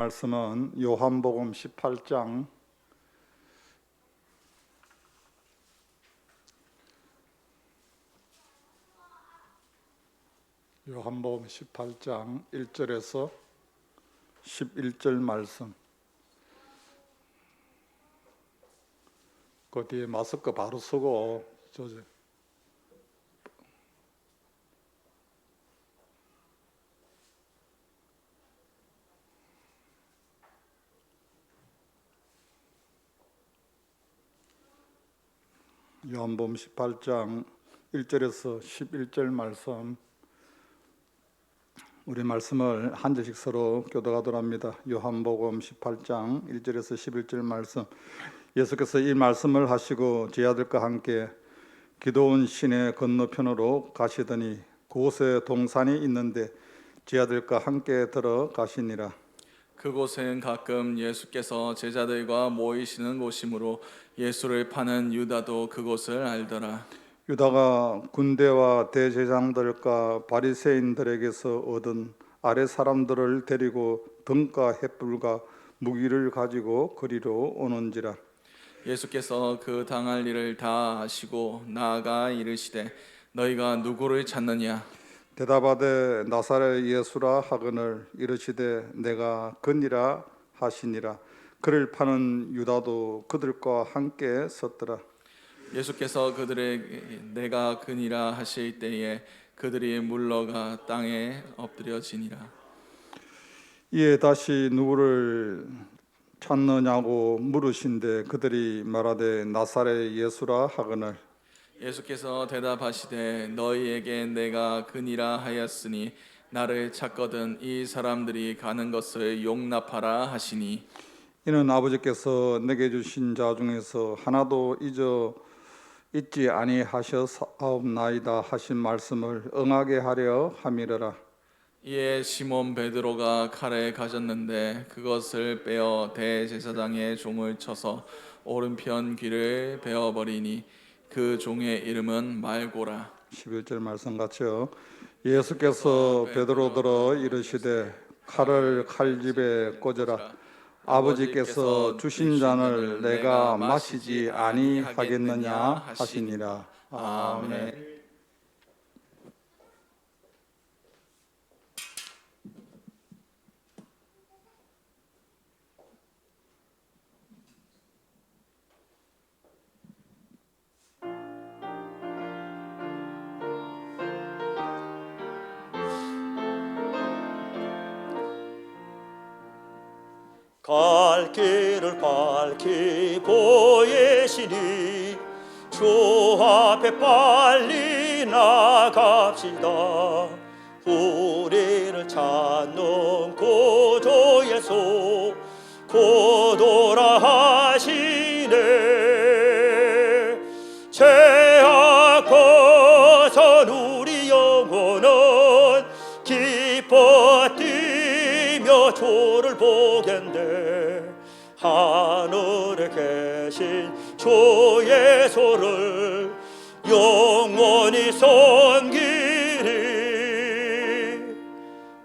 말씀은 요한복음 18장 요한복음 18장 1절에서 11절 말씀. 그 뒤에 마스크 바로 쓰고 요한복음 18장 1절에서 11절 말씀, 우리 말씀을 한 절씩 서로 교독하도록 합니다. 요한복음 18장 1절에서 11절 말씀. 예수께서 이 말씀을 하시고 제 아들과 함께 기드온 시내 건너편으로 가시더니 그곳에 동산이 있는데 제 아들과 함께 들어가시니라. 그곳은 가끔 예수께서 제자들과 모이시는 곳이므로 예수를 파는 유다도 그곳을 알더라. 유다가 군대와 대제사장들과 바리새인들에게서 얻은 아랫 사람들을 데리고 등과 횃불과 무기를 가지고 그리로 오는지라. 예수께서 그 당할 일을 다 아시고 나아가 이르시되 너희가 누구를 찾느냐? 대답하되 나사렛 예수라 하거늘 이르시되 내가 그니라 하시니라. 그를 파는 유다도 그들과 함께 섰더라. 예수께서 그들에게 내가 그니라 하실 때에 그들이 물러가 땅에 엎드려지니라. 이에 다시 누구를 찾느냐고 물으신데 그들이 말하되 나사렛 예수라 하거늘. 예수께서 대답하시되 너희에게 내가 그니라 하였으니 나를 찾거든 이 사람들이 가는 것을 용납하라 하시니, 이는 아버지께서 내게 주신 자 중에서 하나도 잊지 아니하셨사옵나이다 하신 말씀을 응하게 하려 함이러라. 이에 시몬 베드로가 칼에 가졌는데 그것을 빼어 대제사장의 종을 쳐서 오른편 귀를 베어버리니 그 종의 이름은 말고라. 11절 말씀 같이요. 예수께서 베드로더러 이르시되 칼을 칼집에 꽂으라. 아버지께서 주신 잔을 내가 마시지 아니하겠느냐 하시니라. 아멘. 갈 길을 밝히 보이시니 주 앞에 빨리 나갑시다. 우리를 찾는 구주 예수 곧 오라 하시네. 죄악 벗은 우리 영혼은 기뻐 뛰며 주를 보겠네. 하늘에 계신 주 예수를 영원히 섬기리.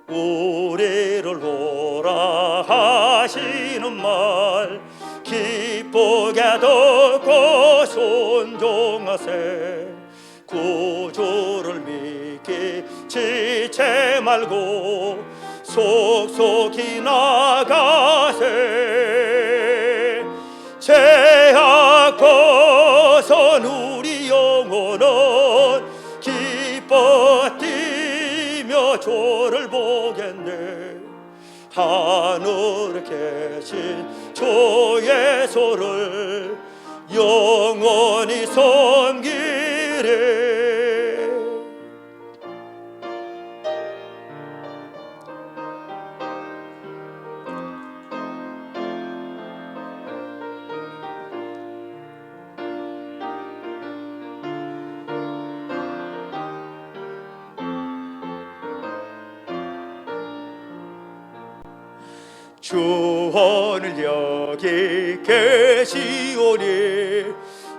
우리를 오라 하시는 말 기쁘게 듣고 순종하세. 구주를 믿기 지체 말고 속속히 나가세. 죄악 벗은 우리 영혼은 기뻐 뛰며 주를 보겠네. 하늘에 계신 주 예수를 영원히 섬기리. 주 오늘 여기 계시오니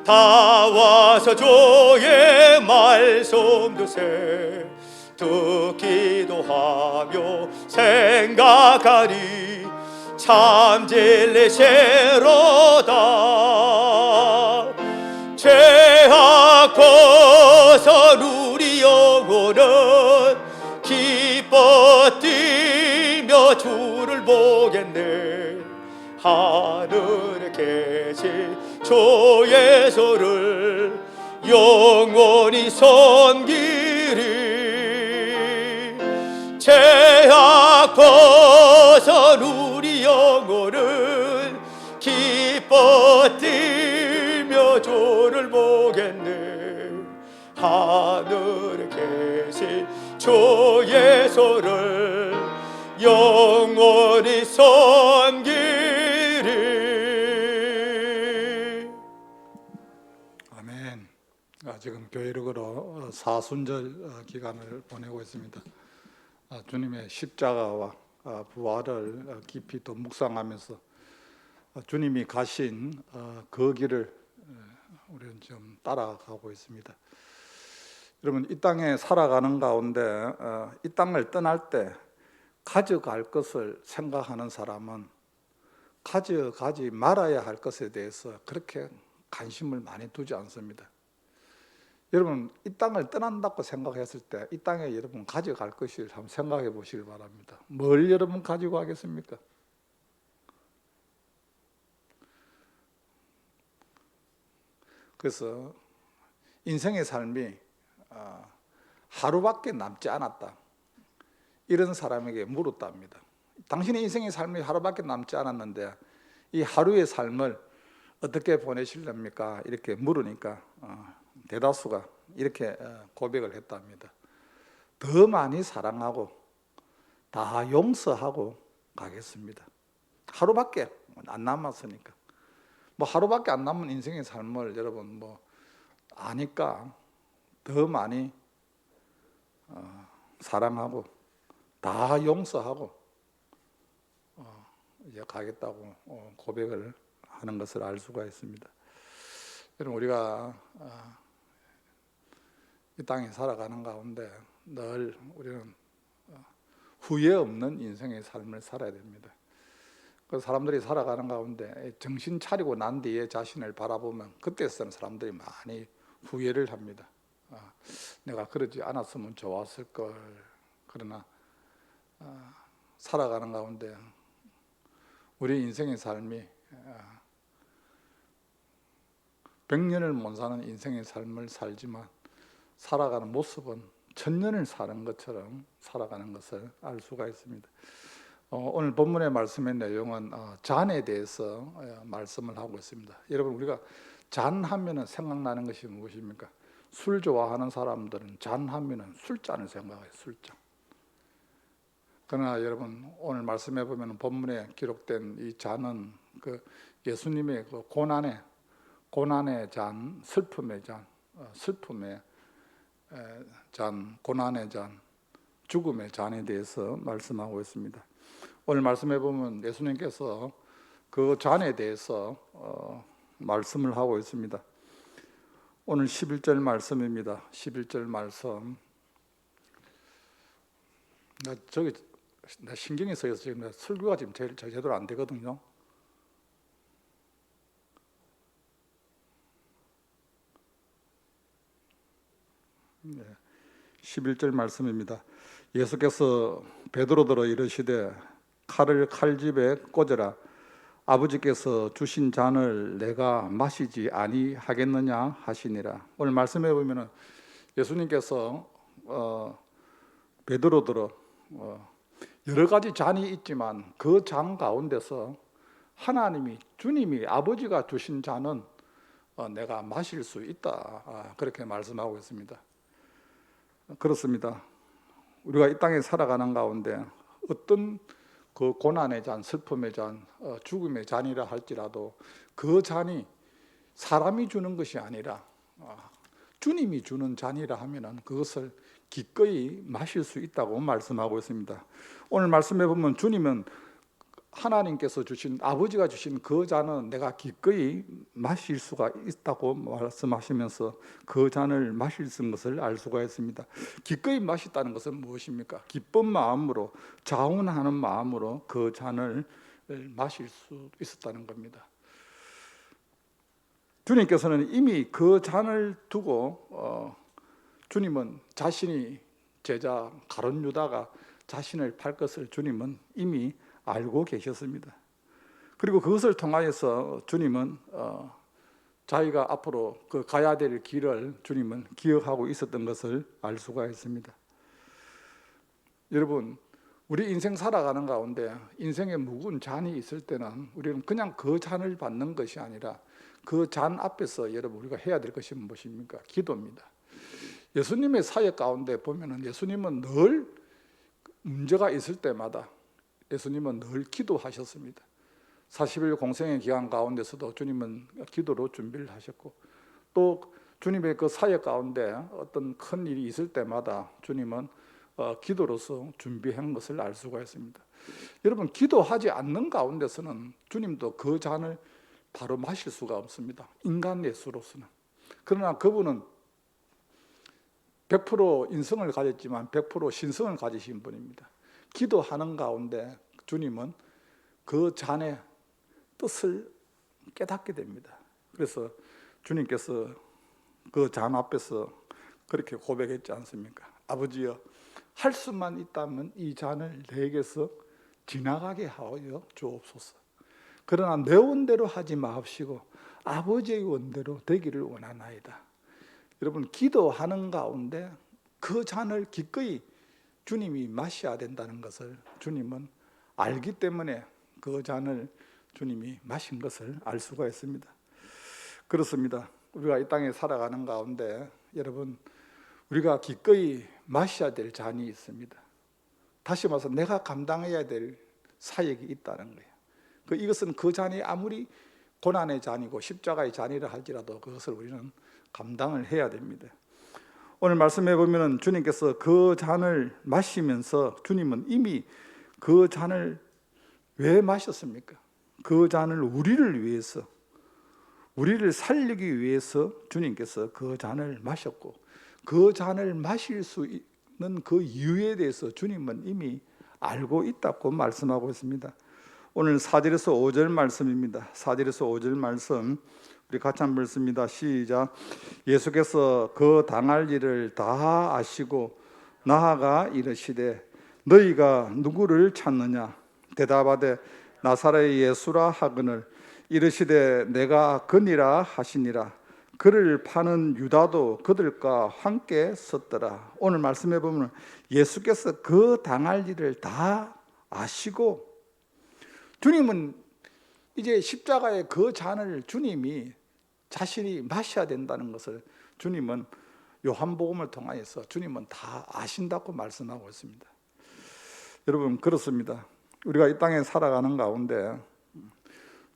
다 와서 주의 말씀 드세. 듣기도 하며 생각하니 참질리시로다. 죄악 벗은 우리 영혼은 기뻐 뛰며 주를 보겠네. 하늘에 계신 주 예수를 영원히 섬기리. 죄악 벗은 우리 영혼은 기뻐 뛰며 주를 보겠네. 하늘에 계신 주 예수를 영원히 섬기리. 아멘. 지금 교회력으로 사순절 기간을 보내고 있습니다. 주님의 십자가와 부활을 깊이 또 묵상하면서 주님이 가신 그 길을 우리는 좀 따라가고 있습니다. 여러분, 이 땅에 살아가는 가운데 이 땅을 떠날 때 가져갈 것을 생각하는 사람은 가져가지 말아야 할 것에 대해서 그렇게 관심을 많이 두지 않습니다. 여러분, 이 땅을 떠난다고 생각했을 때 이 땅에 여러분 가져갈 것을 한번 생각해 보시길 바랍니다. 뭘 여러분 가지고 가겠습니까? 그래서 인생의 삶이 하루밖에 남지 않았다, 이런 사람에게 물었답니다. 당신의 인생의 삶이 하루밖에 남지 않았는데 이 하루의 삶을 어떻게 보내시렵니까? 이렇게 물으니까 대다수가 이렇게 고백을 했답니다. 더 많이 사랑하고 다 용서하고 가겠습니다. 하루밖에 안 남았으니까. 뭐 하루밖에 안 남은 인생의 삶을 여러분 뭐 아니까 더 많이 사랑하고 다 용서하고 이제 가겠다고 고백을 하는 것을 알 수가 있습니다. 여러분, 우리가 이 땅에 살아가는 가운데 늘 우리는 후회 없는 인생의 삶을 살아야 됩니다. 그 사람들이 살아가는 가운데 정신 차리고 난 뒤에 자신을 바라보면 그때서는 사람들이 많이 후회를 합니다. 내가 그러지 않았으면 좋았을 걸. 그러나 살아가는 가운데 우리 인생의 삶이 100년을 못 사는 인생의 삶을 살지만 살아가는 모습은 1000년을 사는 것처럼 살아가는 것을 알 수가 있습니다. 오늘 본문의 말씀의 내용은 잔에 대해서 말씀을 하고 있습니다. 여러분, 우리가 잔하면 생각나는 것이 무엇입니까? 술 좋아하는 사람들은 잔하면 술잔을 생각해요. 술잔. 그러나 여러분, 오늘 말씀해 보면 본문에 기록된 이 잔은 그 예수님의 그 고난의 잔, 슬픔의 잔, 슬픔의 잔, 고난의 잔, 죽음의 잔에 대해서 말씀하고 있습니다. 오늘 말씀해 보면 예수님께서 그 잔에 대해서 말씀을 하고 있습니다. 오늘 11절 말씀입니다. 11절 말씀. 나 신경이 쓰여서 지금 설교가 지금 제대로 안 되거든요. 네, 11절 말씀입니다. 예수께서 베드로더러 이르시되 칼을 칼집에 꽂으라. 아버지께서 주신 잔을 내가 마시지 아니하겠느냐 하시니라. 오늘 말씀해 보면은 예수님께서 베드로더러 여러 가지 잔이 있지만 그 잔 가운데서 하나님이, 주님이, 아버지가 주신 잔은 내가 마실 수 있다, 그렇게 말씀하고 있습니다. 그렇습니다. 우리가 이 땅에 살아가는 가운데 어떤 그 고난의 잔, 슬픔의 잔, 죽음의 잔이라 할지라도 그 잔이 사람이 주는 것이 아니라 주님이 주는 잔이라 하면은 그것을 기꺼이 마실 수 있다고 말씀하고 있습니다. 오늘 말씀해 보면 주님은 하나님께서 주신, 아버지가 주신 그 잔은 내가 기꺼이 마실 수가 있다고 말씀하시면서 그 잔을 마실 수 있는 것을 알 수가 있습니다. 기꺼이 마셨다는 것은 무엇입니까? 기쁜 마음으로, 자원하는 마음으로 그 잔을 마실 수 있었다는 겁니다. 주님께서는 이미 그 잔을 두고 주님은 자신이 제자 가룟 유다가 자신을 팔 것을 주님은 이미 알고 계셨습니다. 그리고 그것을 통하여서 주님은 자기가 앞으로 그 가야 될 길을 주님은 기억하고 있었던 것을 알 수가 있습니다. 여러분, 우리 인생 살아가는 가운데 인생에 묵은 잔이 있을 때는 우리는 그냥 그 잔을 받는 것이 아니라 그 잔 앞에서 여러분 우리가 해야 될 것이 무엇입니까? 기도입니다. 예수님의 사역 가운데 보면은 예수님은 늘 문제가 있을 때마다 예수님은 늘 기도하셨습니다. 40일 공생의 기간 가운데서도 주님은 기도로 준비를 하셨고, 또 주님의 그 사역 가운데 어떤 큰 일이 있을 때마다 주님은 기도로서 준비한 것을 알 수가 있습니다. 여러분, 기도하지 않는 가운데서는 주님도 그 잔을 바로 마실 수가 없습니다. 인간 예수로서는. 그러나 그분은 100% 인성을 가졌지만 100% 신성을 가지신 분입니다. 기도하는 가운데 주님은 그 잔의 뜻을 깨닫게 됩니다. 그래서 주님께서 그 잔 앞에서 그렇게 고백했지 않습니까? 아버지여, 할 수만 있다면 이 잔을 내게서 지나가게 하여 주옵소서. 그러나 내 원대로 하지 마옵시고 아버지의 원대로 되기를 원하나이다. 여러분, 기도하는 가운데 그 잔을 기꺼이 주님이 마셔야 된다는 것을 주님은 알기 때문에 그 잔을 주님이 마신 것을 알 수가 있습니다. 그렇습니다. 우리가 이 땅에 살아가는 가운데 여러분, 우리가 기꺼이 마셔야 될 잔이 있습니다. 다시 말해서 내가 감당해야 될 사역이 있다는 거예요. 이것은 그 잔이 아무리 고난의 잔이고 십자가의 잔이라 할지라도 그것을 우리는 감당을 해야 됩니다. 오늘 말씀해 보면 주님께서 그 잔을 마시면서 주님은 이미 그 잔을 왜 마셨습니까? 그 잔을 우리를 위해서, 우리를 살리기 위해서 주님께서 그 잔을 마셨고, 그 잔을 마실 수 있는 그 이유에 대해서 주님은 이미 알고 있다고 말씀하고 있습니다. 오늘 4절에서 5절 말씀입니다. 4절에서 5절 말씀 우리 같이 한번 읽습니다. 시작. 예수께서 그 당할 일을 다 아시고 나아가 이르시되 너희가 누구를 찾느냐? 대답하되 나사렛의 예수라 하거늘 이르시되 내가 그니라 하시니라. 그를 파는 유다도 그들과 함께 섰더라. 오늘 말씀해 보면 예수께서 그 당할 일을 다 아시고, 주님은 이제 십자가의 그 잔을 주님이 자신이 마셔야 된다는 것을 주님은 요한복음을 통하여서 주님은 다 아신다고 말씀하고 있습니다. 여러분, 그렇습니다. 우리가 이 땅에 살아가는 가운데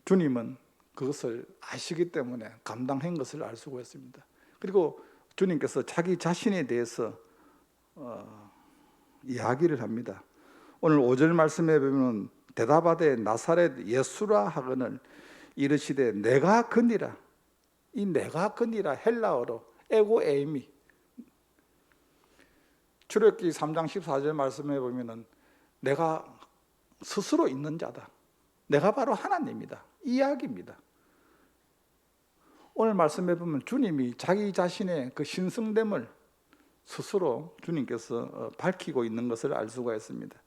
주님은 그것을 아시기 때문에 감당한 것을 알 수가 있습니다. 그리고 주님께서 자기 자신에 대해서 이야기를 합니다. 오늘 5절 말씀에 보면 대답하되 나사렛 예수라 하거늘 이르시되 내가 그니라. 이 내가 그니라 헬라어로 에고 에이미. 출애굽기 3장 14절 말씀에 보면은 내가 스스로 있는 자다. 내가 바로 하나님이다. 이 이야기입니다. 오늘 말씀해 보면 주님이 자기 자신의 그 신성됨을 스스로 주님께서 밝히고 있는 것을 알 수가 있습니다.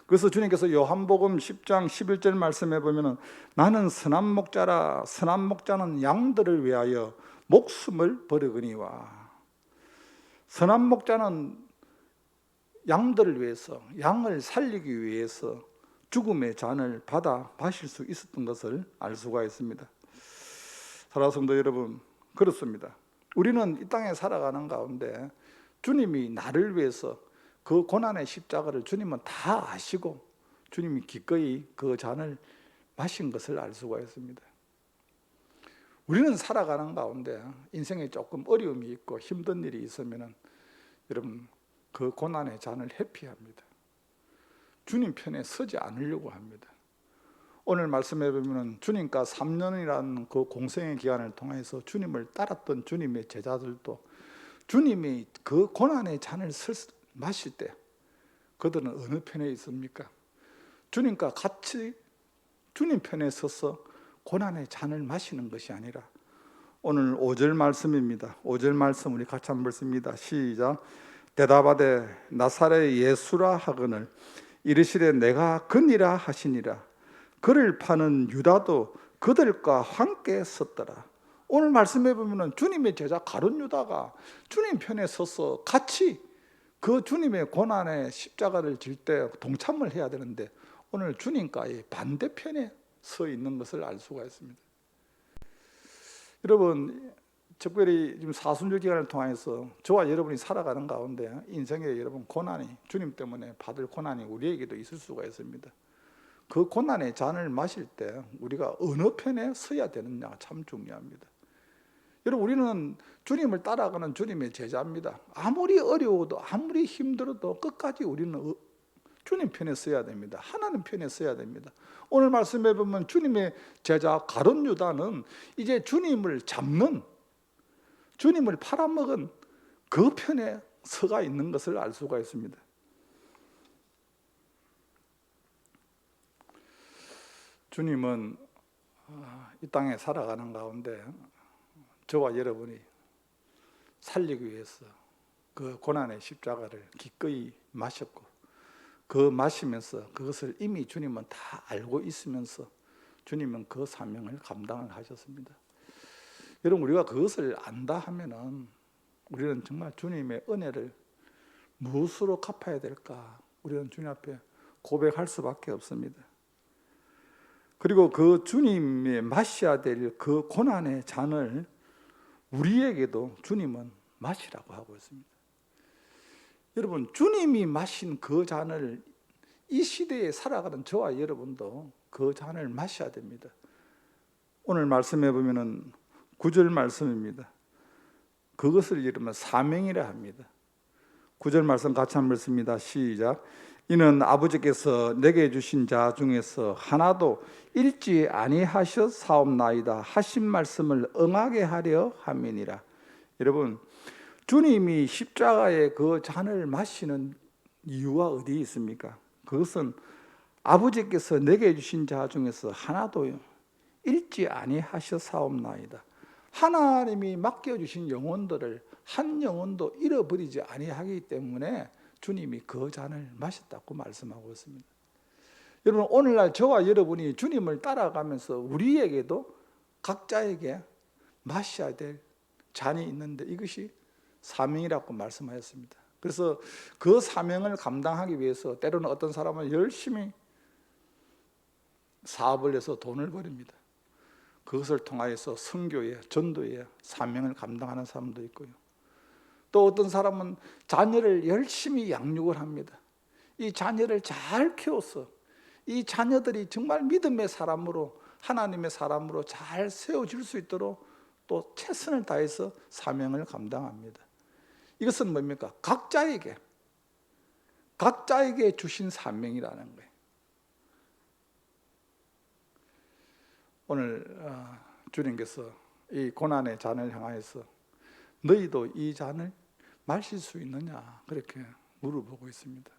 그래서 주님께서 요한복음 10장 11절 말씀해 보면 나는 선한 목자라. 선한 목자는 양들을 위하여 목숨을 버리거니와. 선한 목자는 양들을 위해서, 양을 살리기 위해서 죽음의 잔을 받아 마실 수 있었던 것을 알 수가 있습니다. 사랑하는 성도 여러분, 그렇습니다. 우리는 이 땅에 살아가는 가운데 주님이 나를 위해서 그 고난의 십자가를 주님은 다 아시고 주님이 기꺼이 그 잔을 마신 것을 알 수가 있습니다. 우리는 살아가는 가운데 인생에 조금 어려움이 있고 힘든 일이 있으면 여러분 그 고난의 잔을 회피합니다. 주님 편에 서지 않으려고 합니다. 오늘 말씀해 보면 주님과 3년이라는 그 공생의 기간을 통해서 주님을 따랐던 주님의 제자들도 주님이 그 고난의 잔을 마실 때 그들은 어느 편에 있습니까? 주님과 같이 주님 편에 서서 고난의 잔을 마시는 것이 아니라, 오늘 5절 말씀입니다. 5절 말씀 우리 같이 한번 읽습니다. 시작. 대답하되 나사렛 예수라 하거늘 이르시되 내가 그니라 하시니라. 그를 파는 유다도 그들과 함께 섰더라. 오늘 말씀해 보면 주님의 제자 가룟 유다가 주님 편에 서서 같이 그 주님의 고난의 십자가를 질 때 동참을 해야 되는데, 오늘 주님과의 반대편에 서 있는 것을 알 수가 있습니다. 여러분, 특별히 지금 사순절 기간을 통해서 저와 여러분이 살아가는 가운데 인생에 여러분 고난이, 주님 때문에 받을 고난이 우리에게도 있을 수가 있습니다. 그 고난의 잔을 마실 때 우리가 어느 편에 서야 되느냐 참 중요합니다. 여러분, 우리는 주님을 따라가는 주님의 제자입니다. 아무리 어려워도 아무리 힘들어도 끝까지 우리는 주님 편에 서야 됩니다. 하나님 편에 서야 됩니다. 오늘 말씀해 보면 주님의 제자 가룟 유다는 이제 주님을 잡는, 주님을 팔아먹은 그 편에 서가 있는 것을 알 수가 있습니다. 주님은 이 땅에 살아가는 가운데 저와 여러분이 살리기 위해서 그 고난의 십자가를 기꺼이 마셨고, 그 마시면서 그것을 이미 주님은 다 알고 있으면서 주님은 그 사명을 감당을 하셨습니다. 여러분, 우리가 그것을 안다 하면은 우리는 정말 주님의 은혜를 무엇으로 갚아야 될까? 우리는 주님 앞에 고백할 수밖에 없습니다. 그리고 그 주님이 마셔야 될 그 고난의 잔을 우리에게도 주님은 마시라고 하고 있습니다. 여러분, 주님이 마신 그 잔을 이 시대에 살아가는 저와 여러분도 그 잔을 마셔야 됩니다. 오늘 말씀해 보면은 9절 말씀입니다. 그것을 이르면 사명이라 합니다. 9절 말씀 같이 한번 읽습니다. 시작. 이는 아버지께서 내게 주신 자 중에서 하나도 잃지 아니하셨사옵나이다 하신 말씀을 응하게 하려 함이니라. 여러분, 주님이 십자가의 그 잔을 마시는 이유가 어디 있습니까? 그것은 아버지께서 내게 주신 자 중에서 하나도 잃지 아니하셨사옵나이다. 하나님이 맡겨주신 영혼들을 한 영혼도 잃어버리지 아니하기 때문에 주님이 그 잔을 마셨다고 말씀하고 있습니다. 여러분, 오늘날 저와 여러분이 주님을 따라가면서 우리에게도 각자에게 마셔야 될 잔이 있는데 이것이 사명이라고 말씀하였습니다. 그래서 그 사명을 감당하기 위해서 때로는 어떤 사람은 열심히 사업을 해서 돈을 벌입니다. 그것을 통하여서 선교에, 전도에 사명을 감당하는 사람도 있고요. 또 어떤 사람은 자녀를 열심히 양육을 합니다. 이 자녀를 잘 키워서 이 자녀들이 정말 믿음의 사람으로, 하나님의 사람으로 잘 세워질 수 있도록 또 최선을 다해서 사명을 감당합니다. 이것은 뭡니까? 각자에게 주신 사명이라는 거예요. 오늘 주님께서 이 고난의 잔을 향하여서 너희도 이 잔을 마실 수 있느냐 그렇게 물어보고 있습니다.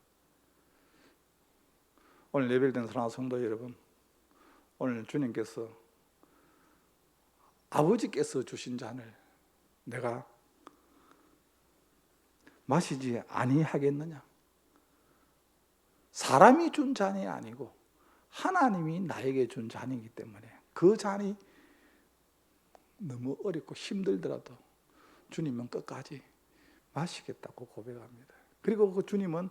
오늘 예배된 사랑하는 성도 여러분, 오늘 주님께서 아버지께서 주신 잔을 내가 마시지 아니하겠느냐? 사람이 준 잔이 아니고 하나님이 나에게 준 잔이기 때문에 그 잔이 너무 어렵고 힘들더라도 주님은 끝까지 마시겠다고 고백합니다. 그리고 그 주님은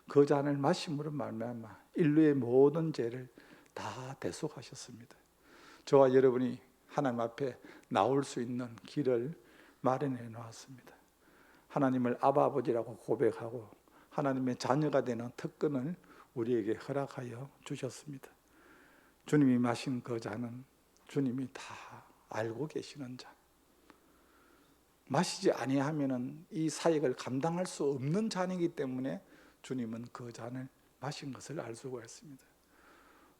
그 잔을 마심으로 말미암아 인류의 모든 죄를 다 대속하셨습니다. 저와 여러분이 하나님 앞에 나올 수 있는 길을 마련해 놓았습니다. 하나님을 아바 아버지라고 고백하고 하나님의 자녀가 되는 특권을 우리에게 허락하여 주셨습니다. 주님이 마신 그 잔은 주님이 다 알고 계시는 잔, 마시지 아니하면은 이 사역을 감당할 수 없는 잔이기 때문에 주님은 그 잔을 마신 것을 알 수가 있습니다.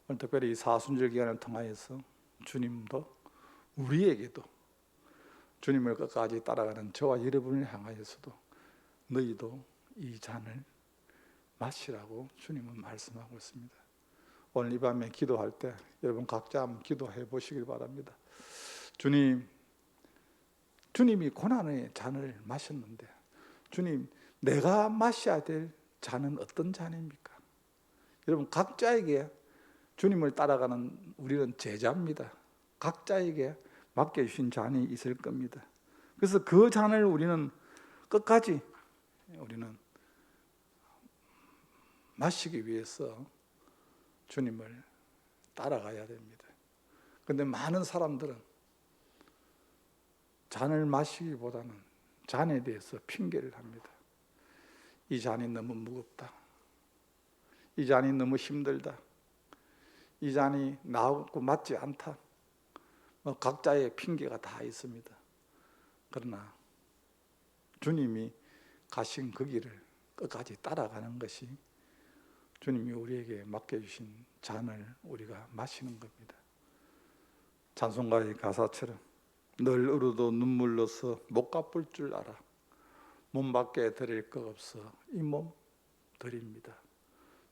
오늘 특별히 이 사순절 기간을 통하여서 주님도 우리에게도 주님을 끝까지 따라가는 저와 여러분을 향하여서도 너희도 이 잔을 마시라고 주님은 말씀하고 있습니다. 오늘 이 밤에 기도할 때 여러분 각자 한번 기도해 보시길 바랍니다. 주님이 고난의 잔을 마셨는데 주님, 내가 마셔야 될 잔은 어떤 잔입니까? 여러분 각자에게 주님을 따라가는 우리는 제자입니다. 각자에게 맡겨주신 잔이 있을 겁니다. 그래서 그 잔을 우리는 끝까지 마시기 위해서 주님을 따라가야 됩니다. 그런데 많은 사람들은 잔을 마시기보다는 잔에 대해서 핑계를 합니다. 이 잔이 너무 무겁다. 이 잔이 너무 힘들다. 이 잔이 나하고 맞지 않다. 각자의 핑계가 다 있습니다. 그러나 주님이 가신 그 길을 끝까지 따라가는 것이 주님이 우리에게 맡겨주신 잔을 우리가 마시는 겁니다. 찬송가의 가사처럼 늘 울어도 눈물로서 못 갚을 줄 알아. 몸밖에 드릴 것 없어 이 몸 드립니다.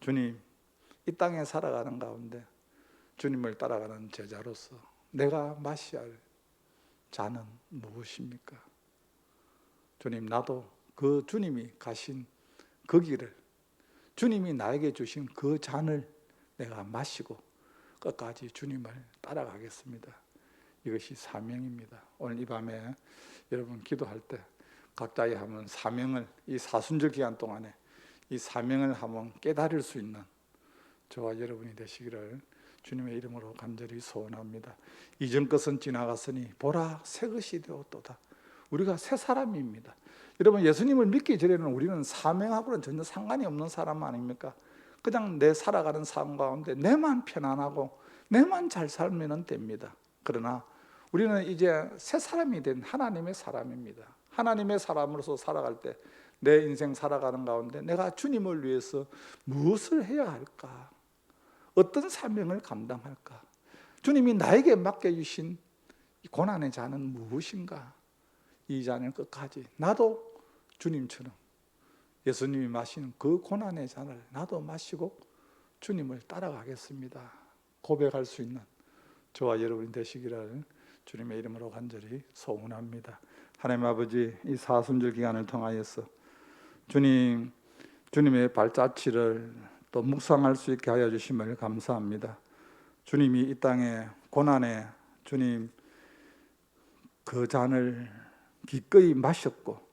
주님, 이 땅에 살아가는 가운데 주님을 따라가는 제자로서 내가 마셔야 할 잔은 무엇입니까? 주님, 나도 그 주님이 가신 그 길을, 주님이 나에게 주신 그 잔을 내가 마시고 끝까지 주님을 따라가겠습니다. 이것이 사명입니다. 오늘 이 밤에 여러분 기도할 때 각자의 한번 사명을, 이 사순절 기간 동안에 이 사명을 한번 깨달을 수 있는 저와 여러분이 되시기를 주님의 이름으로 간절히 소원합니다. 이전 것은 지나갔으니 보라 새 것이 되었도다. 우리가 새 사람입니다. 여러분, 예수님을 믿기 전에는 우리는 사명하고는 전혀 상관이 없는 사람 아닙니까? 그냥 내 살아가는 삶 가운데 내만 편안하고 내만 잘 살면 됩니다. 그러나 우리는 이제 새 사람이 된 하나님의 사람입니다. 하나님의 사람으로서 살아갈 때 내 인생 살아가는 가운데 내가 주님을 위해서 무엇을 해야 할까? 어떤 사명을 감당할까? 주님이 나에게 맡겨주신 고난의 잔은 무엇인가? 이 잔을 끝까지 나도 주님처럼 예수님이 마시는 그 고난의 잔을 나도 마시고 주님을 따라가겠습니다. 고백할 수 있는 저와 여러분이 되시기를 주님의 이름으로 간절히 소원합니다. 하나님 아버지, 이 사순절 기간을 통하여서 주님의 발자취를 또 묵상할 수 있게 하여 주심을 감사합니다. 주님이 이 땅에 고난에 주님 그 잔을 기꺼이 마셨고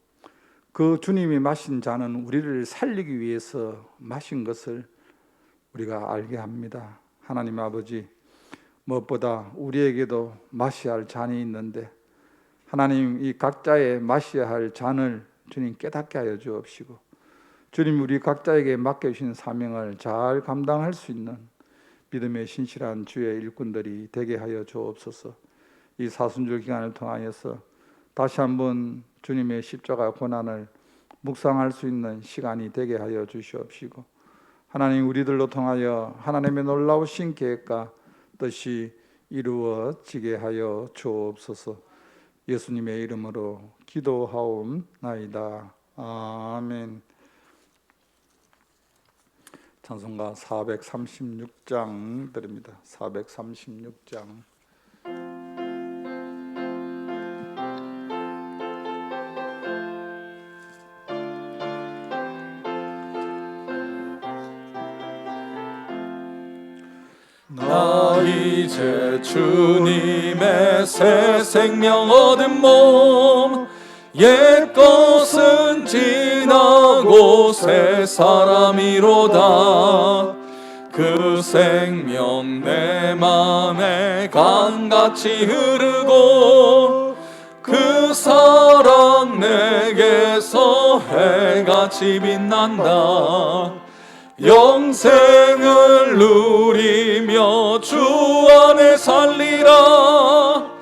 그 주님이 마신 잔은 우리를 살리기 위해서 마신 것을 우리가 알게 합니다. 하나님 아버지, 무엇보다 우리에게도 마셔야 할 잔이 있는데 하나님, 이 각자의 마셔야 할 잔을 주님 깨닫게 하여 주옵시고 주님, 우리 각자에게 맡겨주신 사명을 잘 감당할 수 있는 믿음의 신실한 주의 일꾼들이 되게 하여 주옵소서. 이 사순절 기간을 통하여서 다시 한번 주님의 십자가 고난을 묵상할 수 있는 시간이 되게 하여 주시옵시고 하나님, 우리들로 통하여 하나님의 놀라우신 계획과 뜻이 이루어지게 하여 주옵소서. 예수님의 이름으로 기도하옵나이다. 아멘. 찬송가 436장 드립니다. 436장. 나 이제 주님의 새 생명 얻은 몸, 옛것은 지나고 새 사람이로다. 그 생명 내 맘에 강같이 흐르고 그 사랑 내게서 해같이 빛난다. 영생을 누리며 주 안에 살리라.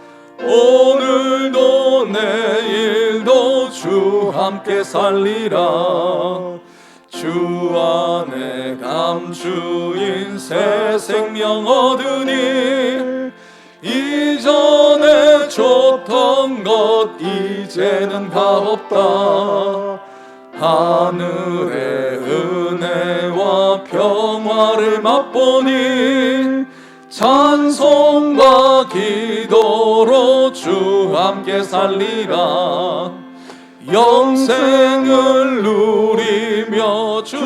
오늘도 내일도 주 함께 살리라. 주 안에 감추인 새 생명 얻으니 이전에 줬던 것 이제는 다 없다. 하늘의 은혜와 평 영화를 맛보니 찬송과 기도로 주 함께 살리라. 영생을 누리며 주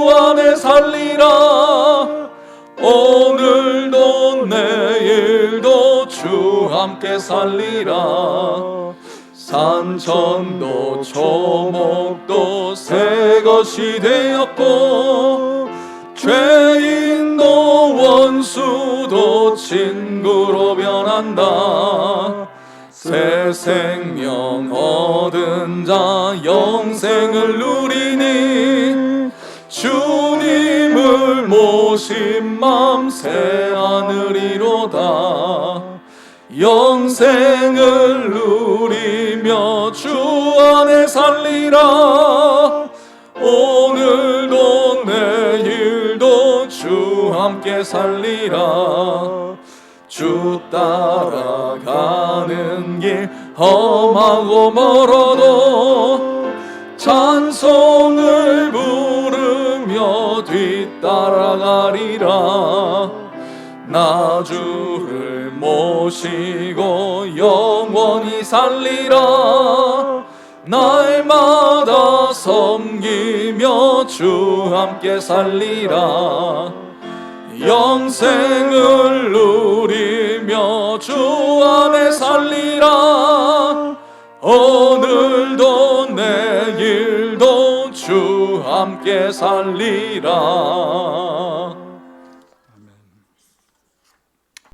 안에 살리라. 오늘도 내일도 주 함께 살리라. 산천도 초목도 새 것이 되었고 죄인도 원수도 친구로 변한다. 새 생명 얻은 자 영생을 누리니 주님을 모신 맘 새 하늘이로다. 영생을 누리며 주 안에 살리라. 오늘도 내일도 주 함께 살리라. 주 따라가는 길 험하고 멀어도 찬송을 부르며 뒤따라가리라. 나 주를 모시고 영원히 살리라. 날마다 섬기며 주 함께 살리라. 영생을 누리며 주 안에 살리라. 오늘도 내일도 주 함께 살리라.